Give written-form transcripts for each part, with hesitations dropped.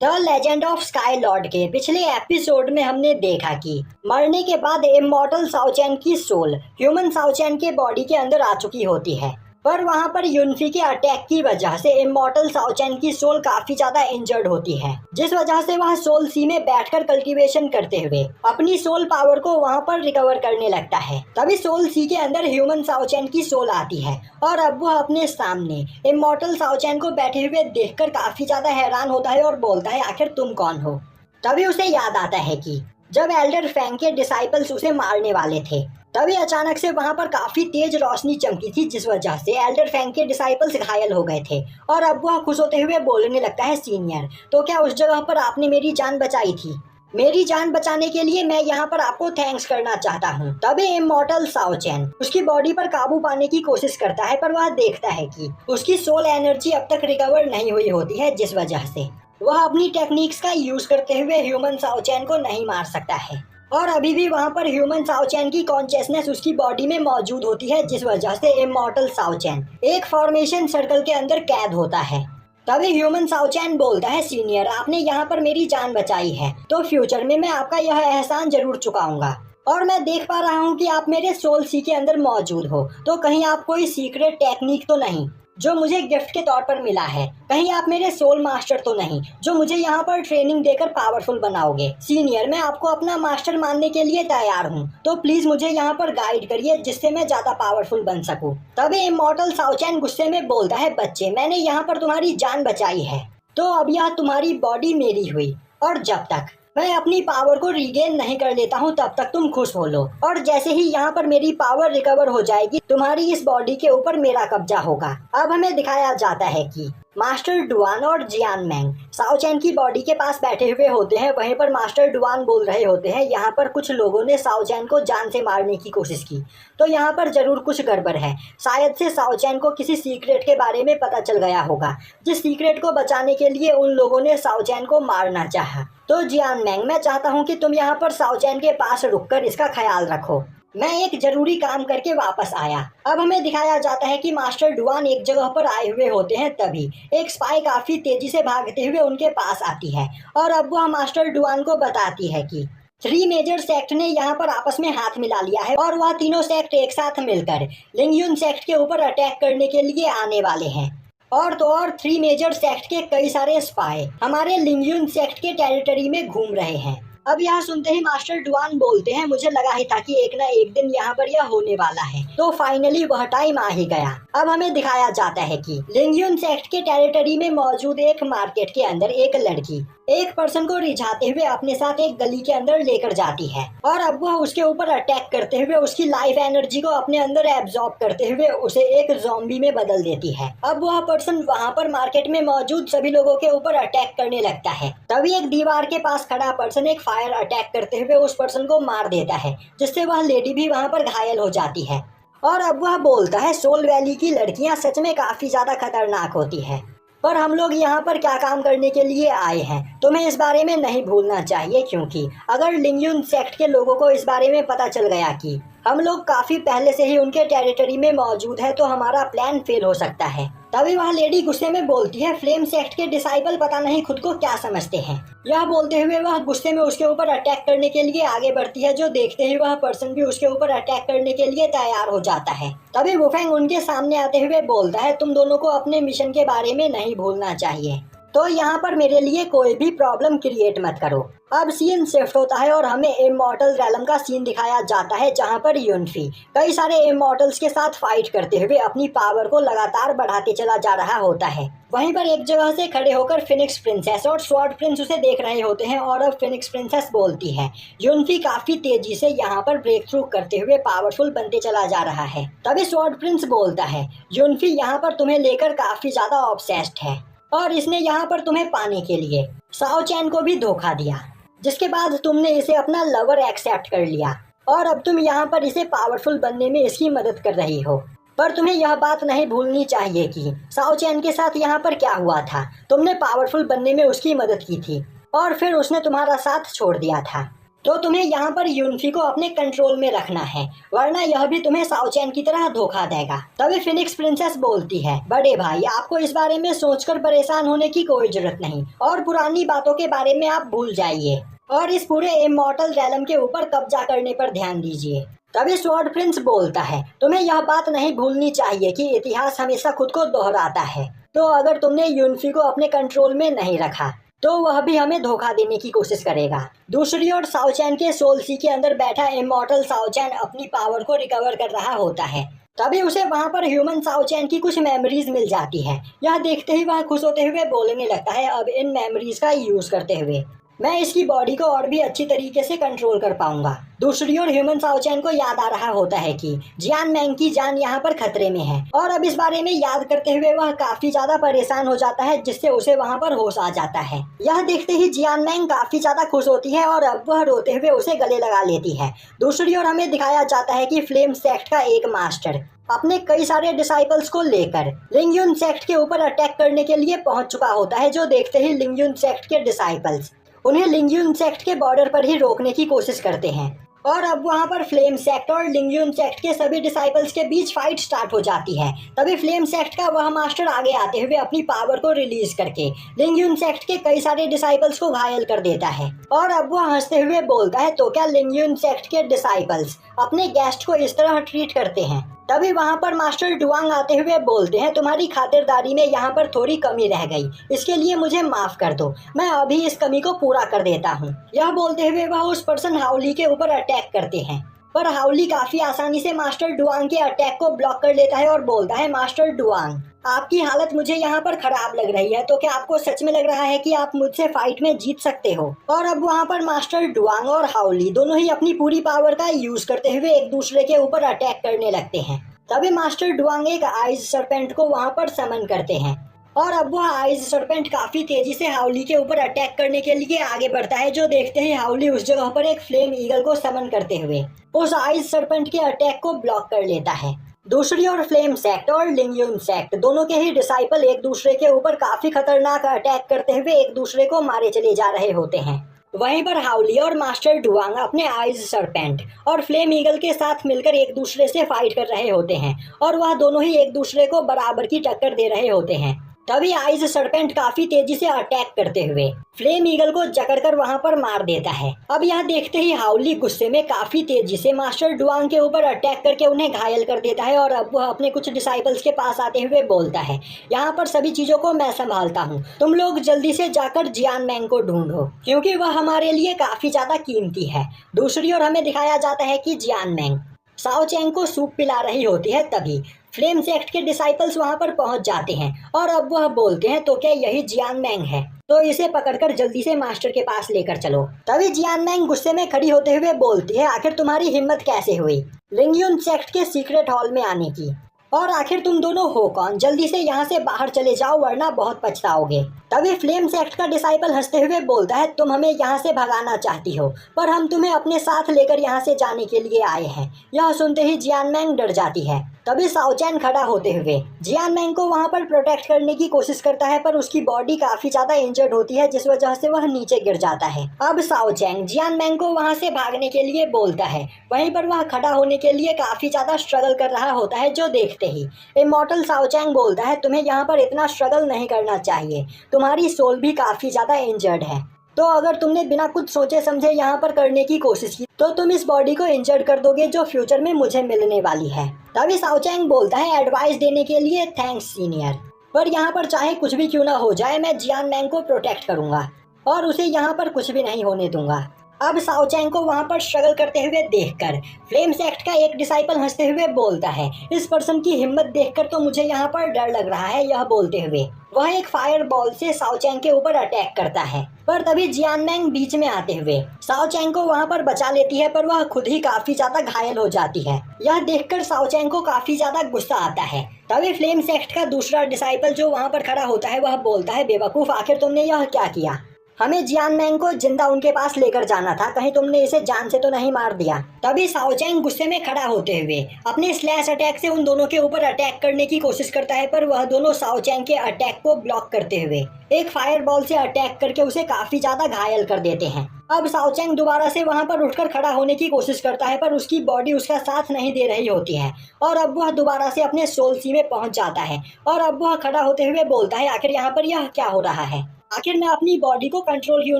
The legend of sky Lord के पिछले episode में हमने देखा कि मरने के बाद इमॉर्टल साओचैन की सोल ह्यूमन साओचैन के बॉडी के अंदर आ चुकी होती है, पर वहां पर यूनफी के अटैक की वजह से इमॉर्टल साओचैन की सोल काफी ज्यादा इंजर्ड होती है, जिस वजह से वह सोल सी में बैठकर कल्टीवेशन करते हुए अपनी सोल पावर को वहां पर रिकवर करने लगता है। तभी सोल सी के अंदर ह्यूमन साओचैन की सोल आती है और अब वह अपने सामने इमॉर्टल साओचैन को बैठे हुए देखकर काफी ज्यादा हैरान होता है और बोलता है, आखिर तुम कौन हो। तभी उसे याद आता है कि जब एल्डर फैंग के डिसाइपल्स उसे मारने वाले थे, तभी अचानक से वहां पर काफी तेज रोशनी चमकी थी, जिस वजह से एल्डर फैंग के डिसाइपल्स घायल हो गए थे। और अब वह खुश होते हुए बोलने लगता है, सीनियर, तो क्या उस जगह पर आपने मेरी जान बचाई थी? मेरी जान बचाने के लिए मैं यहाँ पर आपको थैंक्स करना चाहता हूँ। तभी इमॉर्टल साओचैन उसकी बॉडी पर काबू पाने की कोशिश करता है, पर वह देखता है कि उसकी सोल एनर्जी अब तक रिकवर नहीं हुई होती है, जिस वजह से वह अपनी टेक्निक्स का यूज करते हुए ह्यूमन साओचैन को नहीं मार सकता है। और अभी भी वहां पर ह्यूमन साओचैन की कॉन्शियसनेस उसकी बॉडी में मौजूद होती है, जिस वजह से इमॉर्टल साओचैन एक फॉर्मेशन सर्कल के अंदर कैद होता है। तभी ह्यूमन साओचैन बोलता है, सीनियर, आपने यहाँ पर मेरी जान बचाई है, तो फ्यूचर में मैं आपका यह एहसान जरूर चुकाऊंगा। और मैं देख पा रहा हूँ कि आप मेरे सोल सी के अंदर मौजूद हो, तो कहीं आप कोई सीक्रेट टेक्निक तो नहीं जो मुझे गिफ्ट के तौर पर मिला है? कहीं आप मेरे सोल मास्टर तो नहीं जो मुझे यहाँ पर ट्रेनिंग देकर पावरफुल बनाओगे? सीनियर, मैं आपको अपना मास्टर मानने के लिए तैयार हूँ, तो प्लीज मुझे यहाँ पर गाइड करिए जिससे मैं ज्यादा पावरफुल बन सकूँ। तभी इमॉर्टल साओचैन गुस्से में बोलता है, बच्चे, मैंने यहाँ पर तुम्हारी जान बचाई है, तो अब यह तुम्हारी बॉडी मेरी हुई, और जब तक मैं अपनी पावर को रिगेन नहीं कर लेता हूँ तब तक तुम खुश हो लो। और जैसे ही यहाँ पर मेरी पावर रिकवर हो जाएगी, तुम्हारी इस बॉडी के ऊपर मेरा कब्जा होगा। अब हमें दिखाया जाता है कि मास्टर डुआन और जियान मैंग साओचैन की बॉडी के पास बैठे हुए होते हैं। वहीं पर मास्टर डुआन बोल रहे होते हैं, यहाँ पर कुछ लोगों ने साओचैन को जान से मारने की कोशिश की, तो यहाँ पर जरूर कुछ गड़बड़ है। शायद से साओचैन को किसी सीक्रेट के बारे में पता चल गया होगा, जिस सीक्रेट को बचाने के लिए उन लोगों ने साओचैन को मारना चाहा। तो जियान मैंग, मैं चाहता हूँ कि तुम यहाँ पर साओचैन के पास रुककर इसका ख्याल रखो, मैं एक जरूरी काम करके वापस आया। अब हमें दिखाया जाता है कि मास्टर डुआन एक जगह पर आए हुए होते हैं, तभी एक स्पाई काफी तेजी से भागते हुए उनके पास आती है और अब वह मास्टर डुआन को बताती है कि 3 मेजर सेक्ट ने यहाँ पर आपस में हाथ मिला लिया है और वह तीनों सेक्ट एक साथ मिलकर लिंगयुन सेक्ट के ऊपर अटैक करने के लिए आने वाले हैं। और तो और 3 मेजर सेक्ट के कई सारे स्पाई हमारे लिंगयुन सेक्ट के टेरिटरी में घूम रहे हैं। अब यहाँ सुनते ही मास्टर डुआन बोलते हैं, मुझे लगा ही था कि एक ना एक दिन यहाँ पर यह होने वाला है, तो फाइनली वह टाइम आ ही गया। अब हमें दिखाया जाता है कि लिंगयुन सेक्ट के टेरिटरी में मौजूद एक मार्केट के अंदर एक लड़की एक पर्सन को रिझाते हुए अपने साथ एक गली के अंदर लेकर जाती है और अब वह उसके ऊपर अटैक करते हुए उसकी लाइफ एनर्जी को अपने अंदर एब्जॉर्ब करते हुए उसे एक ज़ॉम्बी में बदल देती है। अब वह पर्सन वहाँ पर मार्केट में मौजूद सभी लोगों के ऊपर अटैक करने लगता है। तभी एक दीवार के पास खड़ा पर्सन एक फायर अटैक करते हुए उस पर्सन को मार देता है, जिससे वह लेडी भी वहाँ पर घायल हो जाती है। और अब वह बोलता है, सोल वैली की लड़कियाँ सच में काफी ज्यादा खतरनाक होती है, पर हम लोग यहाँ पर क्या काम करने के लिए आए हैं तुम्हें इस बारे में नहीं भूलना चाहिए, क्योंकि अगर लिंगयुन सेक्ट के लोगों को इस बारे में पता चल गया कि हम लोग काफी पहले से ही उनके टेरिटरी में मौजूद है, तो हमारा प्लान फेल हो सकता है। तभी वह लेडी गुस्से में बोलती है, फ्लेम सेक्ट के डिसाइपल पता नहीं खुद को क्या समझते हैं। यह बोलते हुए वह गुस्से में उसके ऊपर अटैक करने के लिए आगे बढ़ती है, जो देखते ही वह पर्सन भी उसके ऊपर अटैक करने के लिए तैयार हो जाता है। तभी वुफेंग उनके सामने आते हुए बोलता है, तुम दोनों को अपने मिशन के बारे में नहीं भूलना चाहिए, तो यहाँ पर मेरे लिए कोई भी प्रॉब्लम क्रिएट मत करो। अब सीन शिफ्ट होता है और हमें इमॉर्टल रैलम का सीन दिखाया जाता है, जहाँ पर यूनफी कई सारे इमॉर्टल्स के साथ फाइट करते हुए अपनी पावर को लगातार बढ़ाते चला जा रहा होता है। वहीं पर एक जगह से खड़े होकर फिनिक्स प्रिंसेस और स्वॉर्ड प्रिंस उसे देख रहे होते हैं और अब फिनिक्स प्रिंसेस बोलती है, यूनफी काफी तेजी से यहाँ पर ब्रेक थ्रू करते हुए पावरफुल बनते चला जा रहा है। तभी स्वॉर्ड प्रिंस बोलता है, यूनफी यहाँ पर तुम्हें लेकर काफी ज्यादा ऑब्सेस्ड है और इसने यहाँ पर तुम्हें पाने के लिए साओचैन को भी धोखा दिया, जिसके बाद तुमने इसे अपना लवर एक्सेप्ट कर लिया और अब तुम यहाँ पर इसे पावरफुल बनने में इसकी मदद कर रही हो। पर तुम्हें यह बात नहीं भूलनी चाहिए कि साओचैन के साथ यहाँ पर क्या हुआ था। तुमने पावरफुल बनने में उसकी मदद की थी और फिर उसने तुम्हारा साथ छोड़ दिया था। तो तुम्हें यहाँ पर यूनफी को अपने कंट्रोल में रखना है, वरना यह भी तुम्हें साओचैन की तरह धोखा देगा। तभी फिनिक्स प्रिंसेस बोलती है, बड़े भाई आपको इस बारे में सोचकर परेशान होने की कोई जरूरत नहीं और पुरानी बातों के बारे में आप भूल जाइए और इस पूरे इमॉर्टल रैलम के ऊपर कब्जा करने पर ध्यान दीजिए। तभी स्वॉर्ड प्रिंस बोलता है, तुम्हें यह बात नहीं भूलनी चाहिए कि इतिहास हमेशा खुद को दोहराता है। तो अगर तुमने यूनफी को अपने कंट्रोल में नहीं रखा तो वह भी हमें धोखा देने की कोशिश करेगा। दूसरी ओर साओचैन के सोल सी के अंदर बैठा इमॉर्टल साओचैन अपनी पावर को रिकवर कर रहा होता है। तभी उसे वहां पर ह्यूमन साओचैन की कुछ मेमोरीज मिल जाती है। यह देखते ही वह खुश होते हुए बोलने लगता है, अब इन मेमोरीज का यूज करते हुए मैं इसकी बॉडी को और भी अच्छी तरीके से कंट्रोल कर पाऊंगा। दूसरी ओर ह्यूमन साओचैन को याद आ रहा होता है कि जियान मैंग की जान यहाँ पर खतरे में है और अब इस बारे में याद करते हुए वह काफी ज्यादा परेशान हो जाता है, जिससे उसे वहाँ पर होश आ जाता है। यह देखते ही जियान मैंग काफी ज्यादा खुश होती है और अब वह रोते हुए उसे गले लगा लेती है। दूसरी ओर हमें दिखाया जाता है कि फ्लेम सेक्ट का एक मास्टर अपने कई सारे डिसाइपल्स को लेकर लिंगयुन सेक्ट के ऊपर अटैक करने के लिए पहुंच चुका होता है, जो देखते ही लिंगयुन सेक्ट के डिसाइपल्स उन्हें लिंगयुन सेक्ट के बॉर्डर पर ही रोकने की कोशिश करते हैं और अब वहां पर फ्लेम सेक्ट और लिंगयुन सेक्ट के सभी डिसाइपल्स के बीच फाइट स्टार्ट हो जाती है। तभी फ्लेम सेक्ट का वह मास्टर आगे आते हुए अपनी पावर को रिलीज करके लिंगयुन सेक्ट के कई सारे डिसाइपल्स को घायल कर देता है और अब वह हंसते हुए बोलता है, तो क्या लिंगयुन सेक्ट के डिसाइपल्स अपने गेस्ट को इस तरह ट्रीट करते हैं? तभी वहाँ पर मास्टर डुआंग आते हुए बोलते हैं, तुम्हारी खातिरदारी में यहाँ पर थोड़ी कमी रह गई, इसके लिए मुझे माफ कर दो, मैं अभी इस कमी को पूरा कर देता हूँ। यह बोलते हुए वह उस पर्सन हाउली के ऊपर अटैक करते हैं, पर हाउली काफी आसानी से मास्टर डुआंग के अटैक को ब्लॉक कर लेता है और बोलता है, मास्टर डुआंग आपकी हालत मुझे यहाँ पर खराब लग रही है, तो क्या आपको सच में लग रहा है कि आप मुझसे फाइट में जीत सकते हो? और अब वहाँ पर मास्टर डुआंग और हाउली दोनों ही अपनी पूरी पावर का यूज करते हुए एक दूसरे के ऊपर अटैक करने लगते हैं। तभी मास्टर डुआंग एक आइज सर्पेंट को वहाँ पर समन करते हैं और अब वह आइज सर्पेंट काफी तेजी से हाउली के ऊपर अटैक करने के लिए आगे बढ़ता है, जो देखते ही हाउली उस जगह पर एक फ्लेम ईगल को समन करते हुए उस आइज सर्पेंट के अटैक को ब्लॉक कर लेता है। दूसरी ओर फ्लेम सेक्ट और लिंगयुन सेक्ट दोनों के ही डिसाइपल एक दूसरे के ऊपर काफी खतरनाक अटैक करते हुए एक दूसरे को मारे चले जा रहे होते हैं। वहीं पर हाउली और मास्टर डुआंग अपने आइज सर्पेंट और फ्लेम ईगल के साथ मिलकर एक दूसरे से फाइट कर रहे होते हैं और वह दोनों ही एक दूसरे को बराबर की टक्कर दे रहे होते हैं। तभी आइज सर्पेंट काफी तेजी से अटैक करते हुए फ्लेम ईगल को जकड़कर वहां पर मार देता है। अब यह देखते ही हाउली गुस्से में काफी तेजी से मास्टर डुआंग के ऊपर अटैक करके उन्हें घायल कर देता है और अब वह अपने कुछ डिसाइपल्स के पास आते हुए बोलता है, यहाँ पर सभी चीजों को मैं संभालता हूँ, तुम लोग जल्दी से जाकर जियान मैंग को ढूंढो क्योंकि वह हमारे लिए काफी ज्यादा कीमती है। दूसरी ओर हमें दिखाया जाता है कि जियान मैंग साओचैंग को सूप पिला रही होती है। तभी फ्लेम सेक्ट के डिसाइपल्स वहां पर पहुंच जाते हैं और अब वह बोलते हैं, तो क्या यही जियान मैंग है? तो इसे पकड़कर जल्दी से मास्टर के पास लेकर चलो। तभी जियान मैंग गुस्से में खड़ी होते हुए बोलती है, आखिर तुम्हारी हिम्मत कैसे हुई लिंगयुन सेक्ट के सीक्रेट हॉल में आने की? और आखिर तुम दोनों हो कौन? जल्दी से यहाँ से बाहर चले जाओ वरना बहुत पछताओगे। तभी फ्लेम सेक्ट का डिसाइपल हंसते हुए बोलता है, तुम हमें यहाँ से भगाना चाहती हो पर हम तुम्हें अपने साथ लेकर यहाँ से जाने के लिए आए हैं। यह सुनते ही जियान मैंग डर जाती है। तभी साओचैन खड़ा होते हुए जियान मैंग को वहाँ पर प्रोटेक्ट करने की कोशिश करता है, पर उसकी बॉडी काफी ज्यादा इंजर्ड होती है जिस वजह से वह नीचे गिर जाता है। अब साओचैन जियान मैंग को वहाँ से भागने के लिए बोलता है, वहीं पर वह खड़ा होने के लिए काफी ज्यादा स्ट्रगल कर रहा होता है, जो देखते ही इमॉर्टल साओचैन बोलता है, तुम्हें यहाँ पर इतना स्ट्रगल नहीं करना चाहिए, तुम्हारी सोल भी काफी ज्यादा इंजर्ड है, तो अगर तुमने बिना कुछ सोचे समझे यहाँ पर करने की कोशिश की तो तुम इस बॉडी को इंजर्ड कर दोगे जो फ्यूचर में मुझे मिलने वाली है। तभी साओचैंग बोलता है, एडवाइस देने के लिए थैंक्स सीनियर, पर यहाँ पर चाहे कुछ भी क्यों ना हो जाए मैं जियान मैंग को प्रोटेक्ट करूंगा और उसे यहाँ पर कुछ भी नहीं होने दूंगा। अब साओचैंग को वहाँ पर स्ट्रगल करते हुए देखकर फ्लेम सेक्ट का एक डिसाइपल हंसते हुए बोलता है, इस पर्सन की हिम्मत देखकर तो मुझे यहाँ पर डर लग रहा है। यह बोलते हुए वह एक फायर बॉल से साओचैंग के ऊपर अटैक करता है, पर तभी जियान मैंग बीच में आते हुए साओचैंग को वहाँ पर बचा लेती है, पर वह खुद ही काफी ज्यादा घायल हो जाती है। यह देखकर साओचैंग को काफी ज्यादा गुस्सा आता है। तभी फ्लेम सेक्ट का दूसरा डिसाइपल जो वहाँ पर खड़ा होता है वह बोलता है, बेवकूफ आखिर तुमने यह क्या किया? हमें जियान मैंग को जिंदा उनके पास लेकर जाना था, कहीं तुमने इसे जान से तो नहीं मार दिया। तभी साओ चैंग गुस्से में खड़ा होते हुए अपने स्लैश अटैक से उन दोनों के ऊपर अटैक करने की कोशिश करता है, पर वह दोनों साओ चैंग के अटैक को ब्लॉक करते हुए एक फायर बॉल से अटैक करके उसे काफी ज्यादा घायल कर देते हैं। अब साओ चैंग दोबारा से वहां पर उठकर खड़ा होने की कोशिश करता है, पर उसकी बॉडी उसका साथ नहीं दे रही होती है और अब वह दोबारा से अपने सोल सी में पहुंच जाता है और अब वह खड़ा होते हुए बोलता है, आखिर यहाँ पर यह क्या हो रहा है, आखिर मैं अपनी बॉडी को कंट्रोल क्यों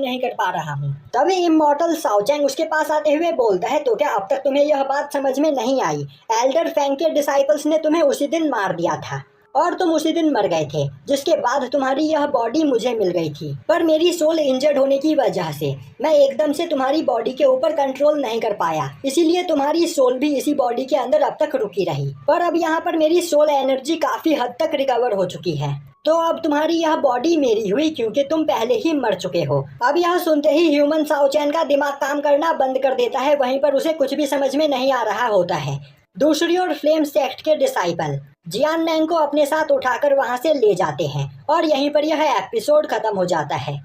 नहीं कर पा रहा हूँ। तभी इमॉर्टल साओ चैंग उसके पास आते हुए बोलता है, तो क्या अब तक तुम्हें यह बात समझ में नहीं आई? एल्डर फैंग के डिसाइपल्स ने तुम्हें उसी दिन मार दिया था और तुम उसी दिन मर गए थे, जिसके बाद तुम्हारी यह बॉडी मुझे मिल गई थी, पर मेरी सोल इंजर्ड होने की वजह से मैं एकदम से तुम्हारी बॉडी के ऊपर कंट्रोल नहीं कर पाया, इसीलिए तुम्हारी सोल भी इसी बॉडी के अंदर अब तक रुकी रही। पर अब यहाँ पर मेरी सोल एनर्जी काफी हद तक रिकवर हो चुकी है, तो अब तुम्हारी यह बॉडी मेरी हुई क्योंकि तुम पहले ही मर चुके हो। अब यह सुनते ही ह्यूमन साओ चैन का दिमाग काम करना बंद कर देता है, वहीं पर उसे कुछ भी समझ में नहीं आ रहा होता है। दूसरी ओर फ्लेम सेक्ट के डिसाइपल जियान मैंग को अपने साथ उठाकर वहां से ले जाते हैं और यहीं पर यह एपिसोड खत्म हो जाता है।